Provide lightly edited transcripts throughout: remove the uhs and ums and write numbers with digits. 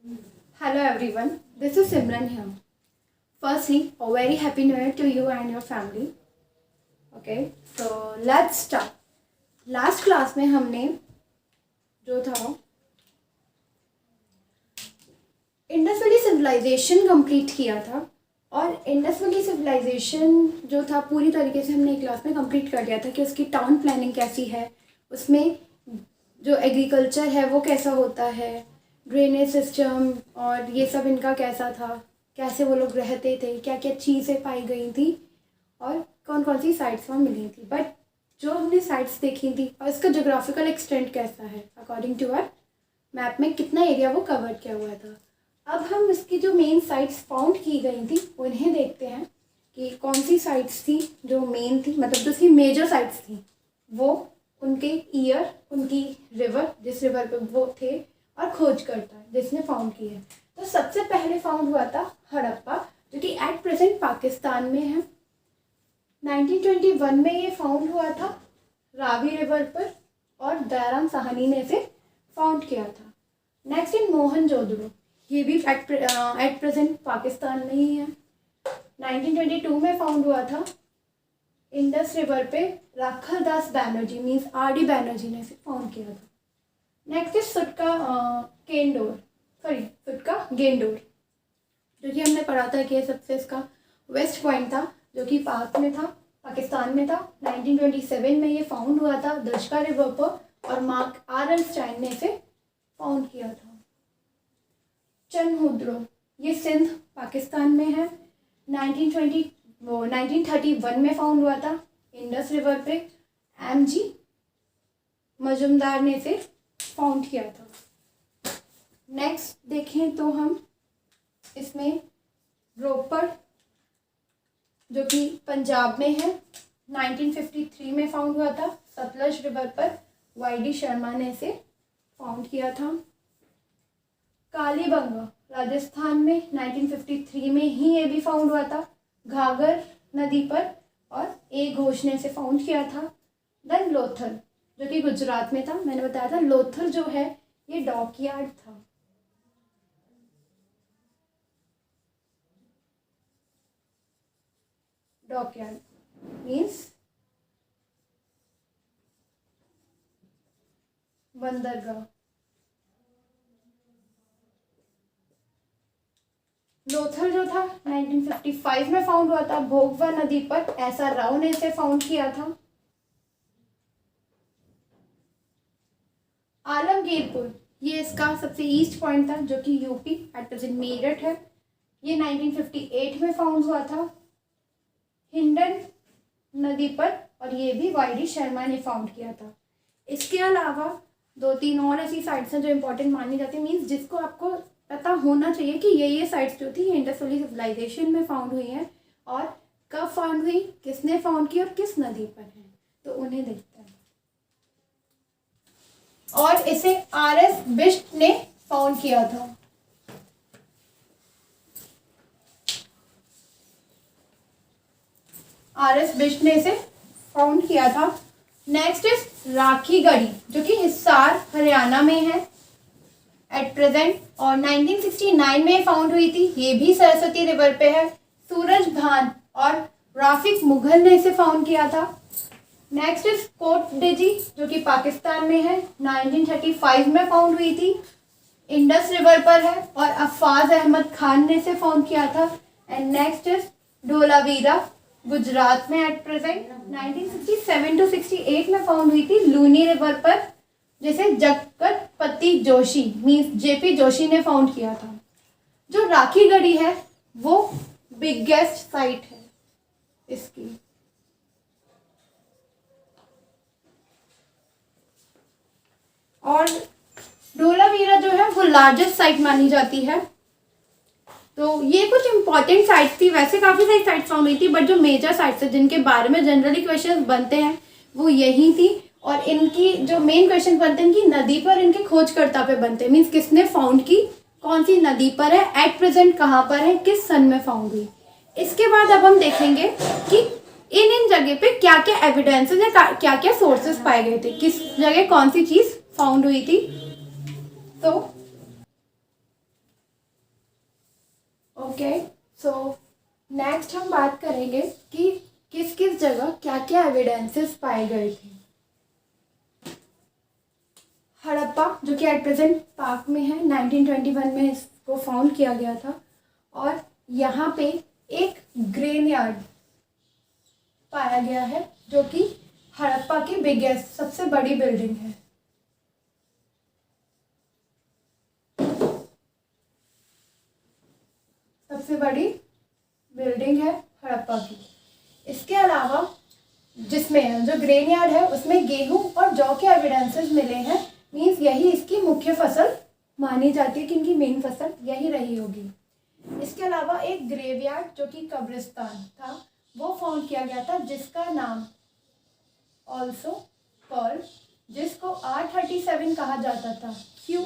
Hello everyone, this is Simran here. Firstly, a very happy new year to you and your family. Okay, so let's start. Last class में हमने जो था Indus valley civilisation complete किया था और Indus valley civilisation जो था पूरी तरीके से हमने एक क्लास में कंप्लीट कर लिया था कि उसकी टाउन प्लानिंग कैसी है, उसमें जो एग्रीकल्चर है वो कैसा होता है, ड्रेनेज सिस्टम और ये सब इनका कैसा था, कैसे वो लोग रहते थे, क्या क्या चीज़ें पाई गई थी और कौन कौन सी साइट्स वहाँ मिली थी। बट जो हमने साइट्स देखी थी और इसका जोग्राफिकल एक्सटेंट कैसा है अकॉर्डिंग टू आवर मैप में कितना एरिया वो कवर किया हुआ था। अब हम इसकी जो मेन साइट्स फाउंड की गई थी उन्हें देखते हैं कि कौन सी साइट्स थी जो मेन थी, मतलब जो उसकी मेजर साइट्स थी वो, उनके ईयर, उनकी रिवर, जिस रिवर पे वो थे और खोज करता है जिसने फाउंड की है। तो सबसे पहले फाउंड हुआ था हड़प्पा, जो कि एट प्रेजेंट पाकिस्तान में है। 1921 में ये फाउंड हुआ था रावी रिवर पर और दयाराम साहनी ने इसे फाउंड किया था। नेक्स्ट इन मोहनजोदड़ो, ये भी एट प्रेजेंट पाकिस्तान में ही है। 1922 में फाउंड हुआ था इंडस रिवर पे Rakhal Das Banerjee means R D Banerjee ने इसे फाउंड किया था। नेक्स्ट इज सुटका गेंडोर, जो कि हमने पढ़ा था कि सबसे इसका वेस्ट पॉइंट था जो कि पाक में था, पाकिस्तान में था। 1927 में ये फाउंड हुआ था दशका रिवर पर और मार्क आर एल स्टाइन ने इसे फाउंड किया था। चनहुद्रो, ये सिंध पाकिस्तान में है। 1931 में फाउंड हुआ था इंडस रिवर पे, एम जी मजुमदार ने इसे फाउंड किया था। नेक्स्ट देखें तो हम इसमें रोपड़, जो कि पंजाब में है, 1953 में फाउंड हुआ था सतलज रिवर पर, वाई डी शर्मा ने इसे फाउंड किया था। कालीबंगा राजस्थान में 1953 में ही ये भी फाउंड हुआ था घाघर नदी पर और ए घोष ने इसे फाउंड किया था। देन लोथल, जो कि गुजरात में था, मैंने बताया था लोथल जो है ये डॉकयार्ड था। डॉकयार्ड मीन्स बंदरगाह। लोथल जो था 1955 में फाउंड हुआ था भोगवा नदी पर, ऐसा राव ने इसे फाउंड किया था। आलमगीरपुर, ये इसका सबसे ईस्ट पॉइंट था जो कि यूपी एट प्रेजेंट मेरठ है। ये 1958 में फाउंड हुआ था हिंडन नदी पर और ये भी वाई डी शर्मा ने फाउंड किया था। इसके अलावा दो तीन और ऐसी साइट्स हैं जो इम्पोर्टेंट मानी जाती है, मीन्स जिसको आपको पता होना चाहिए कि ये साइट्स जो थी इंडस वैली सिविलाइजेशन में फाउंड हुई हैं और कब फाउंड हुई, किसने फाउंड की और किस नदी पर है, तो उन्हें देखते हैं। और इसे आर एस बिष्ट ने फाउंड किया था। आर एस बिष्ट ने इसे फाउंड किया था। नेक्स्ट इज राखीगढ़ी, जो कि हिसार हरियाणा में है एट प्रेजेंट और 1969 में फाउंड हुई थी, ये भी सरस्वती रिवर पे है। सूरज भान और राफिक मुगल ने इसे फाउंड किया था। नेक्स्ट इज कोट डिजी, जो कि पाकिस्तान में है, 1935 में फाउंड हुई थी, इंडस रिवर पर है और अफाज अहमद खान ने इसे फाउंड किया था। And next is Dholavira, Gujarat में एट प्रेजेंट 1967 टू 68 में फाउंड हुई थी लूनी रिवर पर, जिसे जगतपति जोशी मीन्स जेपी जोशी ने फाउंड किया था। जो राखीगढ़ी है वो बिगेस्ट साइट है इसकी। और धोलावीरा जो है वो लार्जेस्ट साइट मानी जाती है। तो ये कुछ इंपॉर्टेंट साइट्स थी, वैसे काफ़ी सारी साइट्स फाउंड हुई थी बट जो मेजर साइट्स है जिनके बारे में जनरली क्वेश्चन बनते हैं वो यही थी। और इनकी जो मेन क्वेश्चन बनते हैं इनकी नदी पर, इनके खोजकर्ता पे बनते हैं, मीन्स किसने फाउंड की, कौन सी नदी पर है, एट प्रेजेंट कहाँ पर है, किस सन में फाउंड हुई। इसके बाद अब हम देखेंगे कि इन जगह पे क्या क्या एविडेंसेस या क्या क्या सोर्सेज पाए गए थे, किस जगह कौन सी चीज़ फाउंड हुई थी। तो नेक्स्ट हम बात करेंगे कि किस किस जगह क्या क्या एविडेंसेस पाए गए थे। हड़प्पा जो कि एट प्रेजेंट पाक में है, 1921 में इसको फाउंड किया गया था। और यहाँ पे एक ग्रेनयार्ड पाया गया है जो कि हड़प्पा की बिगेस्ट सबसे बड़ी बिल्डिंग है। सबसे बड़ी बिल्डिंग है हड़प्पा की। इसके अलावा जिसमें जो ग्रेनयार्ड है उसमें गेहूं और जौ के एविडेंसेस मिले हैं। मीन्स यही इसकी मुख्य फसल मानी जाती है कि इनकी मेन फसल यही रही होगी। इसके अलावा एक ग्रेवयार्ड जो कि कब्रिस्तान था वो फाउंड किया गया था, जिसका नाम ऑल्सो कॉल्ड, जिसको R37 कहा जाता था। क्यों?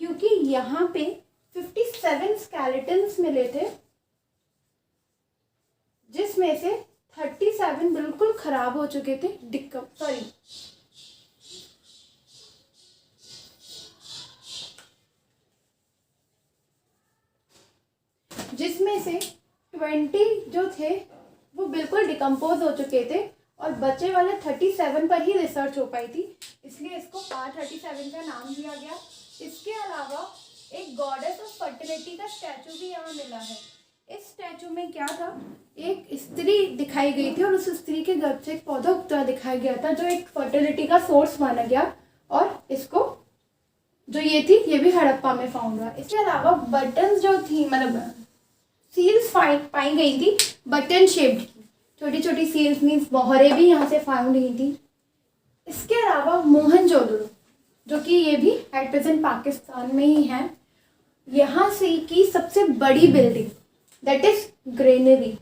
क्योंकि यहाँ पे 57 स्केलेटन्स मिले थे, जिसमें से 37 बिल्कुल खराब हो चुके थे, जिसमें से 20 जो थे वो बिल्कुल डिकम्पोज हो चुके थे और बचे वाले 37 पर ही रिसर्च हो पाई थी, इसलिए इसको R37 का नाम दिया गया। इसके अलावा एक गॉडेस ऑफ फर्टिलिटी का स्टैचू भी यहाँ मिला है। इस स्टैचू में क्या था, एक स्त्री दिखाई गई थी और उस स्त्री के गर्भ से एक पौधा उगता हुआ दिखाया गया था जो एक फर्टिलिटी का सोर्स माना गया। और इसको जो ये थी ये भी हड़प्पा में फाउंड हुआ। इसके अलावा बटन्स जो थी, मतलब सील्स पाई गई थी बटन शेप्ड की, छोटी छोटी सील्स मीन्स मोहरे भी यहाँ से फाउंड हुई थी। इसके अलावा मोहनजोदड़ो जो कि ये भी एट प्रेजेंट पाकिस्तान में ही है, यहाँ से की सबसे बड़ी बिल्डिंग दैट इज ग्रेनरी।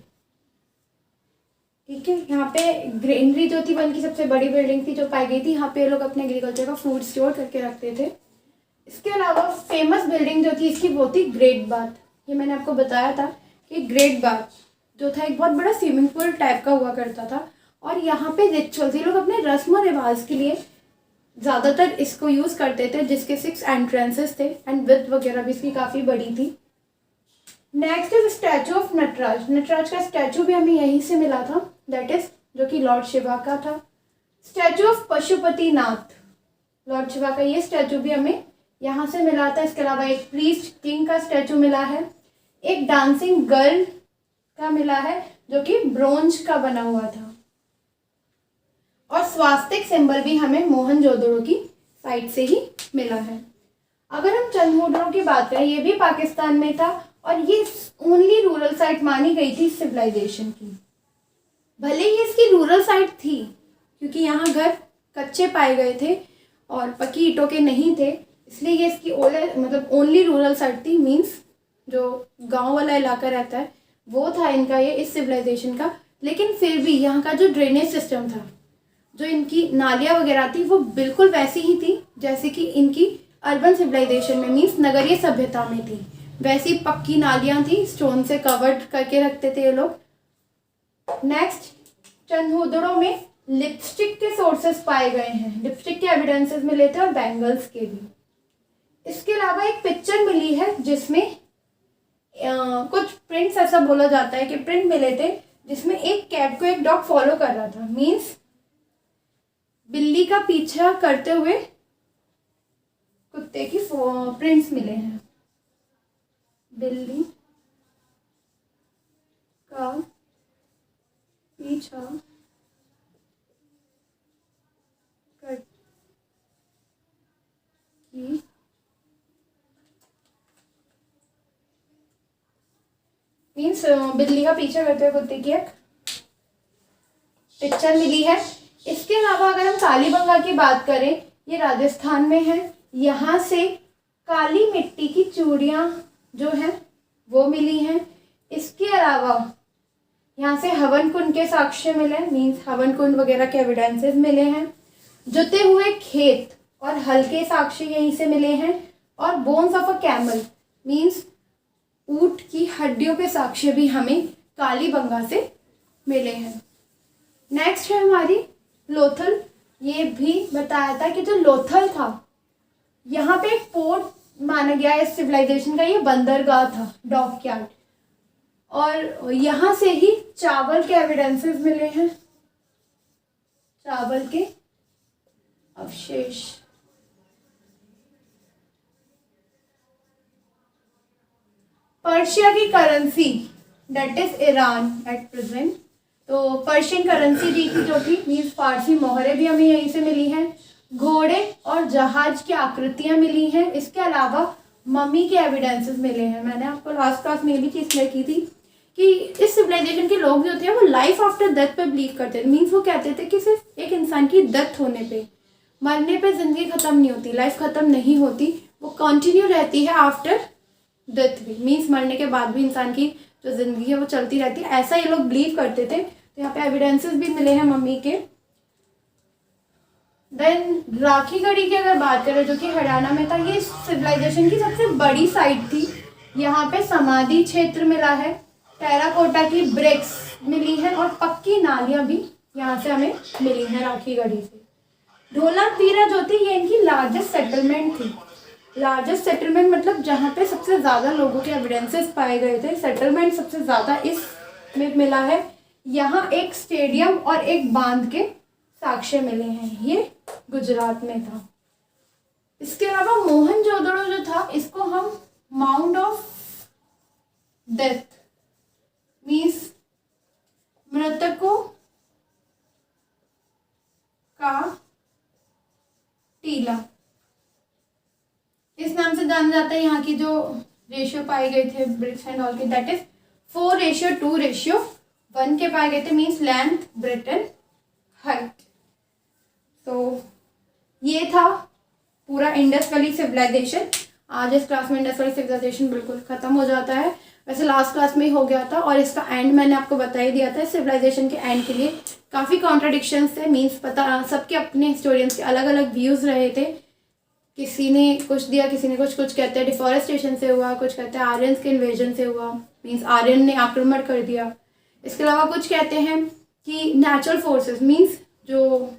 ठीक है, यहाँ पे ग्रेनरी जो थी वो इनकी सबसे बड़ी बिल्डिंग थी जो पाई गई थी। यहाँ पे लोग अपने एग्रीकल्चर का फूड स्टोर करके रखते थे। इसके अलावा फेमस बिल्डिंग जो थी इसकी वो थी ग्रेट बाथ। ये मैंने आपको बताया था कि ग्रेट बाथ जो था एक बहुत बड़ा स्विमिंग पूल टाइप का हुआ करता था और यहाँ पे रिचुअल्स, ये लोग अपने रस्म और रिवाज के लिए ज़्यादातर इसको यूज़ करते थे, जिसके 6 एंट्रेंसेस थे एंड विथ वगैरह भी इसकी काफ़ी बड़ी थी। Next is statue of Nataraja. Nataraja का स्टैचू भी हमें यहीं से मिला था, दैट इज जो कि लॉर्ड शिवा का था। Statue of Pashupati Nath, Lord Shiva का ये स्टैचू भी हमें यहाँ से मिला था। इसके अलावा एक प्रीस्ट किंग का स्टैचू मिला है, एक डांसिंग गर्ल का मिला है जो कि ब्रोंज का बना हुआ था, और स्वास्तिक सिंबल भी हमें मोहनजोदड़ो की साइड से ही मिला है। अगर हम चंदहुडरों की बात करें, ये भी पाकिस्तान में था और ये ओनली रूरल साइट मानी गई थी सिविलाइजेशन की। भले ही इसकी रूरल साइट थी क्योंकि यहाँ घर कच्चे पाए गए थे और पक्की ईंटों के नहीं थे, इसलिए ये इसकी मतलब ओनली रूरल साइट थी। मीन्स जो गांव वाला इलाका रहता है वो था इनका ये इस सिविलाइजेशन का। लेकिन फिर भी यहाँ का जो ड्रेनेज सिस्टम था, जो इनकी नालियाँ वगैरह थी, वो बिल्कुल वैसी ही थी जैसे कि इनकी अर्बन सिविलाइजेशन में मीन्स नगरीय सभ्यता में थी। वैसी पक्की नालियाँ थी, स्टोन से कवर्ड करके रखते थे ये लोग। नेक्स्ट, चंदहुदड़ों में लिपस्टिक के सोर्सेस पाए गए हैं, लिपस्टिक के एविडेंसेस मिले थे और बैंगल्स के भी। इसके अलावा एक पिक्चर मिली है जिसमें कुछ प्रिंट्स, ऐसा बोला जाता है कि प्रिंट मिले थे जिसमें एक कैट को एक डॉग फॉलो कर रहा था। मीन्स बिल्ली का पीछा करते हुए कुत्ते की प्रिंट्स मिले हैं। बिल्ली का पीछा कर मीन्स बिल्ली का पीछा करते हुए कुत्ते की एक पिक्चर मिली है। इसके अलावा अगर हम कालीबंगा की बात करें, ये राजस्थान में है। यहाँ से काली मिट्टी की चूड़ियाँ जो हैं वो मिली हैं। इसके अलावा यहाँ से हवन कुंड के साक्ष्य मिले, मीन्स हवन कुंड वगैरह के एविडेंसेस मिले हैं। जुते हुए खेत और हल के साक्ष्य यहीं से मिले हैं। और bones of a camel means ऊंट की हड्डियों के साक्ष्य भी हमें कालीबंगा से मिले हैं। नेक्स्ट है हमारी लोथल। ये भी बताया था कि जो लोथल था यहाँ पे एक पोर्ट माना गया है इस सिविलाइजेशन का, ये बंदरगाह था, डॉकयार्ड। और यहाँ से ही चावल के एविडेंसेस मिले हैं, चावल के अवशेष। पर्शिया की currency that is Iran at present, तो पर्शियन करेंसी दी थी जो थी, मीन्स फारसी मोहरें भी हमें यहीं से मिली हैं। घोड़े और जहाज की आकृतियां मिली हैं। इसके अलावा मम्मी के एविडेंसेस मिले हैं। मैंने आपको लास्ट क्लास में भी चीज़ क्लियर की थी कि इस सिविलाइजेशन के लोग जो थे वो लाइफ आफ्टर डेथ पे बिलीव करते थे। मीन्स वो कहते थे कि सिर्फ एक इंसान की डेथ होने पे, मरने पे ज़िंदगी ख़त्म नहीं होती, लाइफ ख़त्म नहीं होती, वो कंटिन्यू रहती है आफ्टर डेथ भी। मीन्स मरने के बाद भी इंसान की जो ज़िंदगी है वो चलती रहती है, ऐसा ये लोग बिलीव करते थे। तो यहाँ पे एविडेंसेस भी मिले हैं मम्मी के। देन राखीगढ़ी की अगर बात करें जो कि हरियाणा में था, ये सिविलाइजेशन की सबसे बड़ी साइट थी। यहाँ पे समाधि क्षेत्र मिला है, टेराकोटा की ब्रिक्स मिली है और पक्की नालियाँ भी यहाँ से हमें मिली हैं राखीगढ़ी से। धोलावीरा जो थी ये इनकी लार्जेस्ट सेटलमेंट थी। लार्जेस्ट सेटलमेंट मतलब जहाँ पे सबसे ज़्यादा लोगों के एविडेंसेस पाए गए थे, सेटलमेंट सबसे ज़्यादा इसमें मिला है। यहाँ एक स्टेडियम और एक बांध के साक्ष्य मिले हैं, ये गुजरात में था। इसके अलावा मोहनजोदड़ो जो था, इसको हम माउंट ऑफ डेथ मीन्स मृतकों का टीला इस नाम से जाना जाता है। यहाँ की जो रेशियो पाए गए थे ब्रिक्स एंड ऑल के, दैट इज 4:2:1 के पाए गए थे, means length breadth and height. तो ये था पूरा इंडस वैली सिविलाइजेशन। आज इस क्लास में इंडस वैली सिविलाइजेशन बिल्कुल ख़त्म हो जाता है। वैसे लास्ट क्लास में ही हो गया था और इसका एंड मैंने आपको बता ही दिया था। सिविलाइजेशन के एंड के लिए काफ़ी कॉन्ट्राडिक्शंस थे, मीन्स पता सबके अपने हिस्टोरियंस के अलग अलग व्यूज़ रहे थे। किसी ने कुछ दिया, किसी ने कुछ कहते हैं डिफॉरेस्टेशन से हुआ, कुछ कहते हैं आर्यंस के इन्वेजन से हुआ, मीन्स आर्यन ने आक्रमण कर दिया। इसके अलावा कुछ कहते हैं कि नेचुरल फोर्सेस मीन्स जो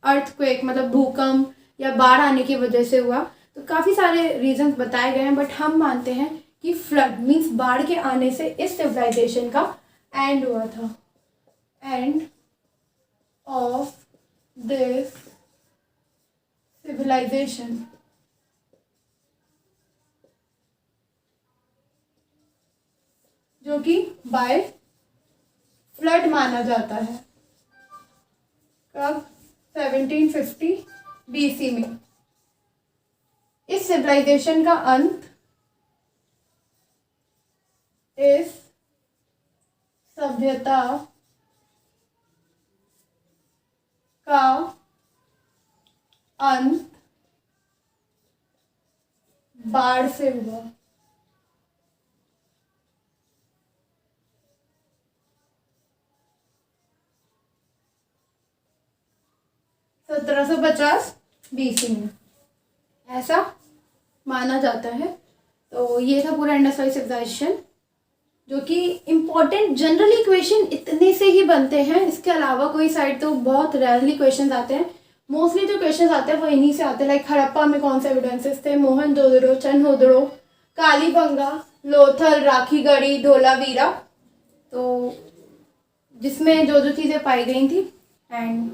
अर्थक्वेक मतलब भूकंप या बाढ़ आने की वजह से हुआ। तो काफ़ी सारे रीजंस बताए गए हैं, बट हम मानते हैं कि फ्लड मीन्स बाढ़ के आने से इस सिविलाइजेशन का एंड हुआ था। एंड ऑफ दिस सिविलाइजेशन जो कि बाय फ्लड माना जाता है। कब? 1750 BC में। इस सिविलाइजेशन का अंत इस सभ्यता का अंत बाढ़ से हुआ। सत्रह 1750 BC में ऐसा माना जाता है। तो ये था पूरा इंडस वैली सिविलाइजेशन, जो कि इम्पोर्टेंट जनरल इक्वेशन इतने से ही बनते हैं। इसके अलावा कोई साइड तो बहुत रेयरली क्वेश्चन आते हैं। मोस्टली जो क्वेश्चन आते हैं वो इन्हीं से आते हैं। लाइक हड़प्पा में कौन से एविडेंसेस थे, मोहनजोदड़ो, चन्होदड़ो, कालीबंगा, लोथल, राखीगढ़ी, धोलावीरा, तो जिसमें जो जो चीज़ें पाई गई थी। And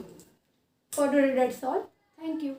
for today that's all. Thank you.